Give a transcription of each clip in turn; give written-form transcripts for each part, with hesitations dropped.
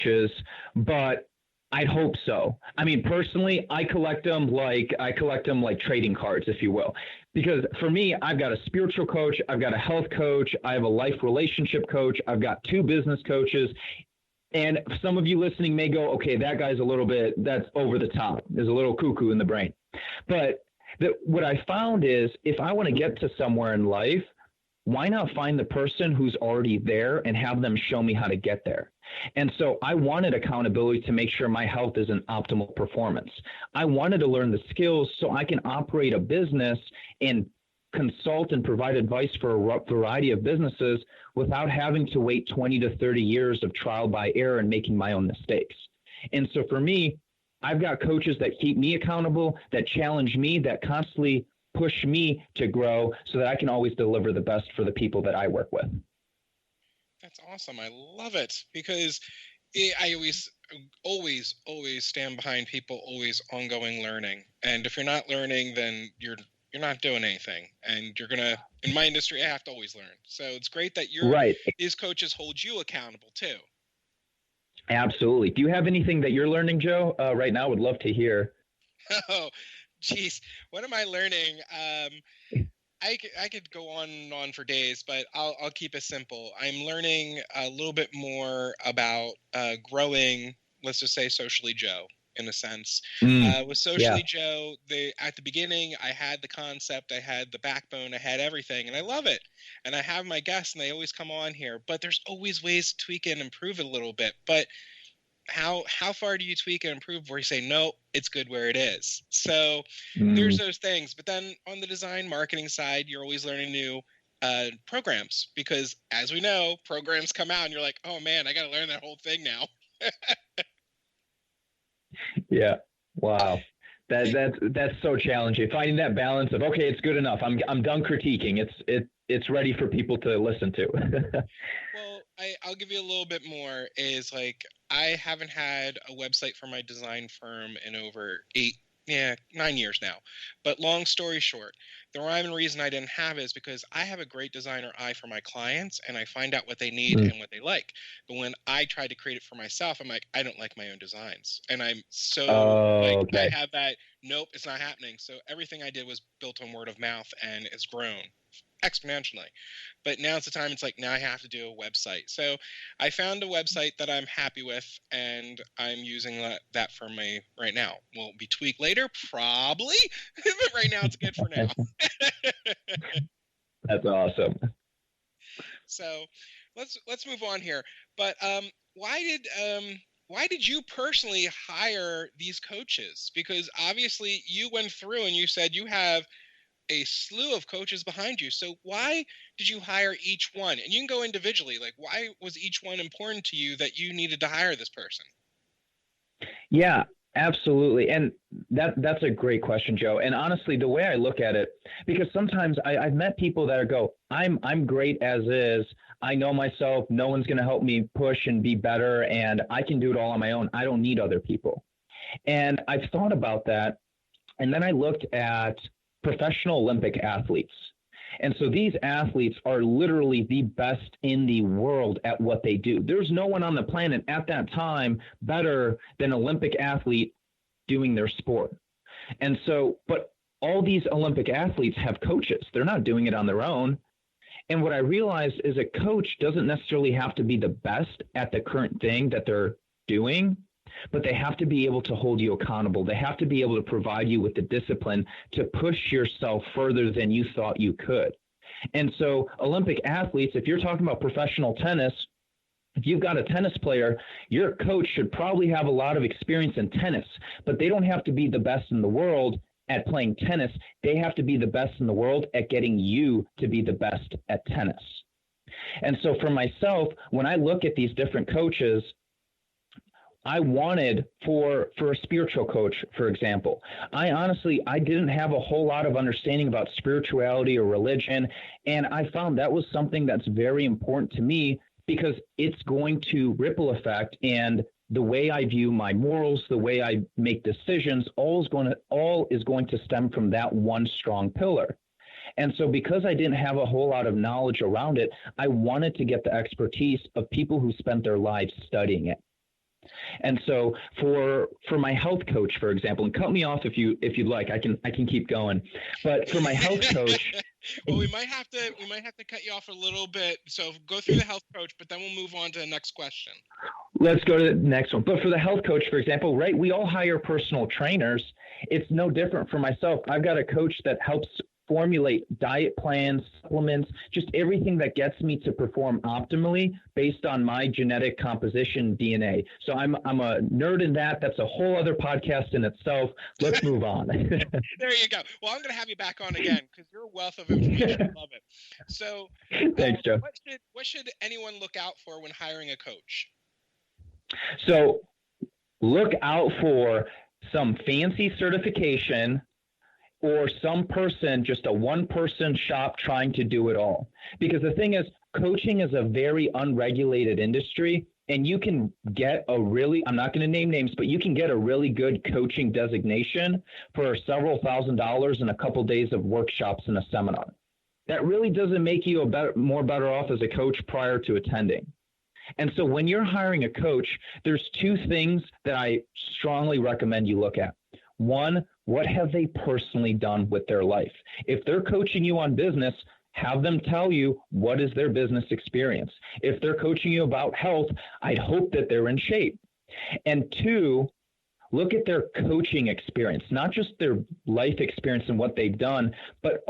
coaches, but I'd hope so. I mean, personally, I collect them like trading cards, if you will, because for me, I've got a spiritual coach, I've got a health coach, I have a life relationship coach, I've got 2 business coaches. And some of you listening may go, okay, that guy's that's over the top. There's a little cuckoo in the brain. But what I found is if I want to get to somewhere in life, why not find the person who's already there and have them show me how to get there? And so I wanted accountability to make sure my health is in optimal performance. I wanted to learn the skills so I can operate a business and consult and provide advice for a variety of businesses without having to wait 20 to 30 years of trial by error and making my own mistakes. And so for me, I've got coaches that keep me accountable, that challenge me, that constantly push me to grow so that I can always deliver the best for the people that I work with. That's awesome. I love it because I always stand behind people, always ongoing learning. And if you're not learning, then you're not doing anything. And you're going to, in my industry, I have to always learn. So it's great that these coaches hold you accountable too. Absolutely. Do you have anything that you're learning, Joe, right now? Would love to hear. Oh, geez. What am I learning? I could go on and on for days, but I'll keep it simple. I'm learning a little bit more about growing, let's just say Socially Joe, in a sense. With Socially Joe, at the beginning, I had the concept, I had the backbone, I had everything, and I love it. And I have my guests, and they always come on here, but there's always ways to tweak it and improve it a little bit. But how far do you tweak and improve where you say, no, it's good where it is? So there's those things. But then on the design marketing side, you're always learning new programs because, as we know, programs come out and you're like, oh, man, I got to learn that whole thing now. Yeah. Wow. That's so challenging. Finding that balance of, okay, it's good enough. I'm done critiquing. It's ready for people to listen to. Well, I'll give you a little bit more is like, I haven't had a website for my design firm in over 9 years now. But long story short, the rhyme and reason I didn't have it is because I have a great designer eye for my clients and I find out what they need and what they like. But when I try to create it for myself, I'm like, I don't like my own designs. And I'm so I have that, nope, it's not happening. So everything I did was built on word of mouth and it's grown exponentially. But now it's the time, it's like, now I have to do a website. So I found a website that I'm happy with and I'm using that for me right now. Will it be tweaked later? Probably. But right now it's good for now. That's awesome. So let's move on here. But why did you personally hire these coaches? Because obviously you went through and you said you have a slew of coaches behind you. So why did you hire each one? And you can go individually. Like, why was each one important to you that you needed to hire this person? Yeah, absolutely. And that's a great question, Joe. And honestly, the way I look at it, because sometimes I've met people that go, I'm great as is. I know myself. No one's going to help me push and be better. And I can do it all on my own. I don't need other people. And I've thought about that. And then I looked at professional Olympic athletes. And so these athletes are literally the best in the world at what they do. There's no one on the planet at that time better than Olympic athlete doing their sport. And so, but all these Olympic athletes have coaches. They're not doing it on their own. And what I realized is a coach doesn't necessarily have to be the best at the current thing that they're doing, but they have to be able to hold you accountable. They have to be able to provide you with the discipline to push yourself further than you thought you could. And so Olympic athletes, if you're talking about professional tennis, if you've got a tennis player, your coach should probably have a lot of experience in tennis, but they don't have to be the best in the world at playing tennis. They have to be the best in the world at getting you to be the best at tennis. And so for myself, when I look at these different coaches, I wanted for a spiritual coach, for example, I didn't have a whole lot of understanding about spirituality or religion. And I found that was something that's very important to me because it's going to ripple effect, and the way I view my morals, the way I make decisions, all is going to stem from that one strong pillar. And so because I didn't have a whole lot of knowledge around it, I wanted to get the expertise of people who spent their lives studying it. And so for my health coach, for example, and cut me off if you'd like, I can keep going. But for my health coach, well, we might have to cut you off a little bit. So go through the health coach, but then we'll move on to the next question. Let's go to the next one. But for the health coach, for example, right, we all hire personal trainers. It's no different for myself. I've got a coach that helps formulate diet plans, supplements, just everything that gets me to perform optimally based on my genetic composition DNA. So I'm a nerd in that. That's a whole other podcast in itself. Let's move on. There you go. Well, I'm going to have you back on again because you're a wealth of information. I love it. So thanks, Joe. What should anyone look out for when hiring a coach? So look out for some fancy certification or some person, just a one-person shop trying to do it all. Because the thing is, coaching is a very unregulated industry, and you can get I'm not going to name names, but you can get a really good coaching designation for several $1,000s and a couple days of workshops and a seminar. That really doesn't make you more better off as a coach prior to attending. And so when you're hiring a coach, there's two things that I strongly recommend you look at. One, what have they personally done with their life? If they're coaching you on business, have them tell you what is their business experience. If they're coaching you about health, I'd hope that they're in shape. And two, look at their coaching experience, not just their life experience and what they've done, but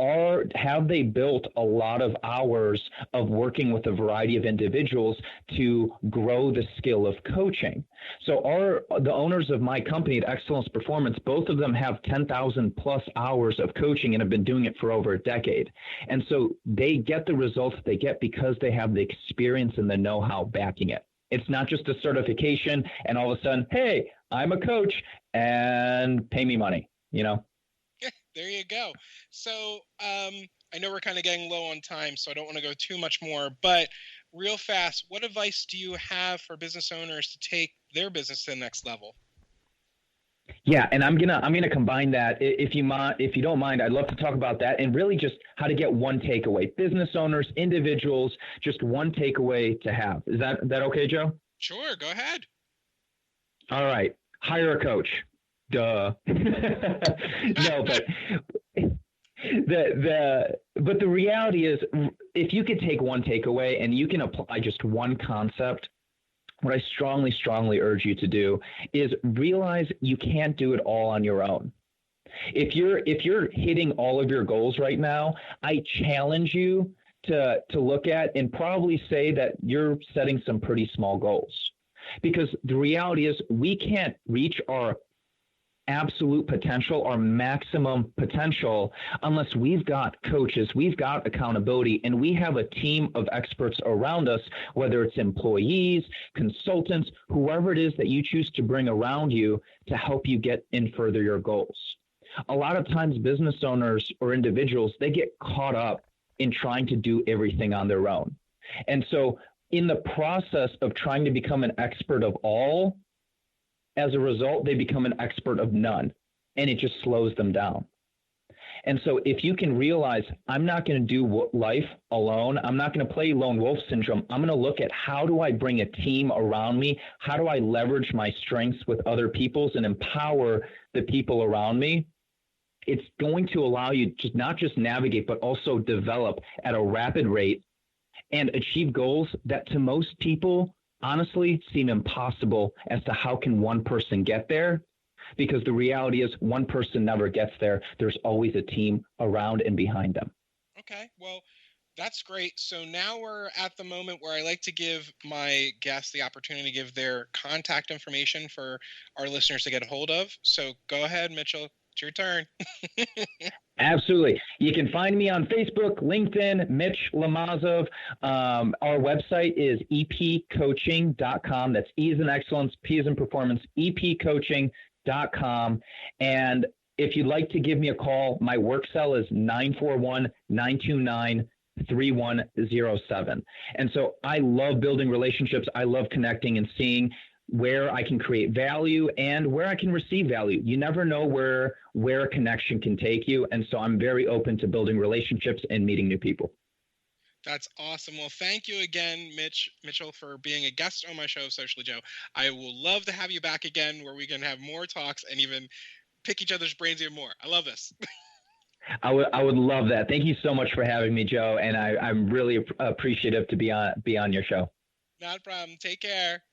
have they built a lot of hours of working with a variety of individuals to grow the skill of coaching. So the owners of my company at Excellence Performance, both of them have 10,000 plus hours of coaching and have been doing it for over a decade. And so they get the results they get because they have the experience and the know-how backing it. It's not just a certification and all of a sudden, hey, I'm a coach and pay me money, Yeah, there you go. So I know we're kind of getting low on time, so I don't want to go too much more, but real fast, what advice do you have for business owners to take their business to the next level? Yeah, and I'm gonna combine that. If you don't mind, I'd love to talk about that and really just how to get one takeaway. Business owners, individuals, just one takeaway to have. Is that okay, Joe? Sure, go ahead. All right, hire a coach. Duh. No, but the reality is, if you could take one takeaway and you can apply just one concept, what I strongly, strongly urge you to do is realize you can't do it all on your own. If you're hitting all of your goals right now, I challenge you to look at and probably say that you're setting some pretty small goals. Because the reality is we can't reach our absolute potential or maximum potential unless we've got coaches, we've got accountability, and we have a team of experts around us, whether it's employees, consultants, whoever it is that you choose to bring around you to help you get and further your goals. A lot of times business owners or individuals, they get caught up in trying to do everything on their own. And so in the process of trying to become an expert of all, as a result, they become an expert of none, and it just slows them down. And so if you can realize, I'm not going to do life alone, I'm not going to play lone wolf syndrome, I'm going to look at how do I bring a team around me, how do I leverage my strengths with other people's and empower the people around me, it's going to allow you to not just navigate, but also develop at a rapid rate and achieve goals that to most people honestly seem impossible as to how can one person get there, because the reality is one person never gets there. There's always a team around and behind them. Okay, well, that's great. So now we're at the moment where I like to give my guests the opportunity to give their contact information for our listeners to get a hold of. So go ahead, Mitchell. It's your turn. Absolutely. You can find me on Facebook, LinkedIn, Mitch Lamazov. Our website is epcoaching.com. That's E as in excellence, P as in performance, epcoaching.com. And if you'd like to give me a call, my work cell is 941-929-3107. And so I love building relationships. I love connecting and seeing where I can create value and where I can receive value. You never know where a connection can take you. And so I'm very open to building relationships and meeting new people. That's awesome. Well, thank you again, Mitchell, for being a guest on my show, Socially Joe. I will love to have you back again where we can have more talks and even pick each other's brains even more. I love this. I would love that. Thank you so much for having me, Joe, and I'm really appreciative to be on your show. Not a problem. Take care.